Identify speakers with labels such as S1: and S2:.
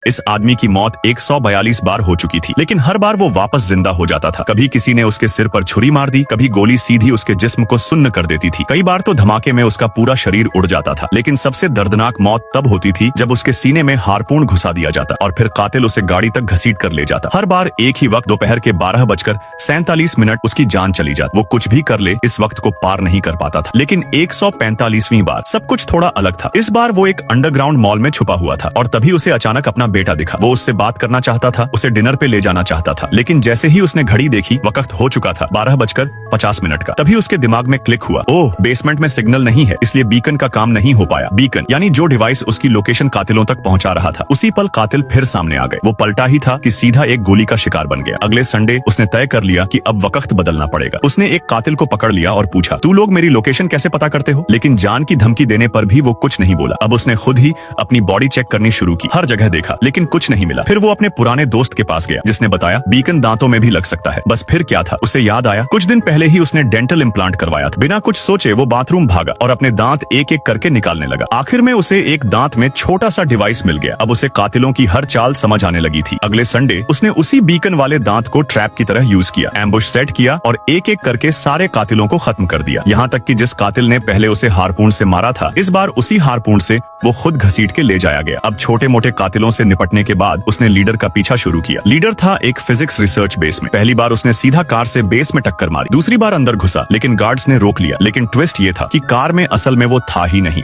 S1: इस आदमी की मौत 142 बार हो चुकी थी, लेकिन हर बार वो वापस जिंदा हो जाता था। कभी किसी ने उसके सिर पर छुरी मार दी, कभी गोली सीधी उसके जिस्म को सुन्न कर देती थी, कई बार तो धमाके में उसका पूरा शरीर उड़ जाता था। लेकिन सबसे दर्दनाक मौत तब होती थी जब उसके सीने में हारपून घुसा दिया जाता और फिर कातिल उसे गाड़ी तक घसीट कर ले जाता। हर बार एक ही वक्त दोपहर के 12:47 उसकी जान चली जाती। वो कुछ भी कर ले इस वक्त को पार नहीं कर पाता था। लेकिन 145वीं बार सब कुछ थोड़ा अलग था। इस बार वो एक अंडरग्राउंड मॉल में छुपा हुआ था और तभी उसे अचानक अपना बेटा दिखा। वो उससे बात करना चाहता था, उसे डिनर पे ले जाना चाहता था, लेकिन जैसे ही उसने घड़ी देखी वक्त हो चुका था 12:50 का। तभी उसके दिमाग में क्लिक हुआ, ओह बेसमेंट में सिग्नल नहीं है, इसलिए बीकन का काम नहीं हो पाया। बीकन यानी जो डिवाइस उसकी लोकेशन कातिलों तक पहुंचा रहा था। उसी पल कातिल फिर सामने आ गए। वो पलटा ही था कि सीधा एक गोली का शिकार बन गया। अगले संडे उसने तय कर लिया कि अब वक्त बदलना पड़ेगा। उसने एक कातिल को पकड़ लिया और पूछा, तू लोग मेरी लोकेशन कैसे पता करते हो? लेकिन जान की धमकी देने पर भी वो कुछ नहीं बोला। अब उसने खुद ही अपनी बॉडी चेक करनी शुरू की। हर जगह देखा लेकिन कुछ नहीं मिला। फिर वो अपने पुराने दोस्त के पास गया जिसने बताया बीकन दांतों में भी लग सकता है। बस फिर क्या था, उसे याद आया कुछ दिन पहले ही उसने डेंटल इम्प्लांट करवाया था। बिना कुछ सोचे वो बाथरूम भागा और अपने दांत एक एक करके निकालने लगा। आखिर में उसे एक दांत में छोटा सा डिवाइस मिल गया। अब उसे कातिलों की हर चाल समझ आने लगी थी। अगले संडे उसने उसी बीकन वाले दांत को ट्रैप की तरह यूज किया, एम्बुश सेट किया और एक एक करके सारे कातिलों को खत्म कर दिया। यहाँ तक कि जिस कातिल ने पहले उसे हारपून से मारा था, इस बार उसी हारपून से वो खुद घसीट के ले जाया गया। अब छोटे मोटे कातिलों से निपटने के बाद उसने लीडर का पीछा शुरू किया। लीडर था एक फिजिक्स रिसर्च बेस में। पहली बार उसने सीधा कार से बेस में टक्कर मारी, दूसरी बार अंदर घुसा लेकिन गार्ड्स ने रोक लिया। लेकिन ट्विस्ट ये था कि कार में असल में वो था ही नहीं।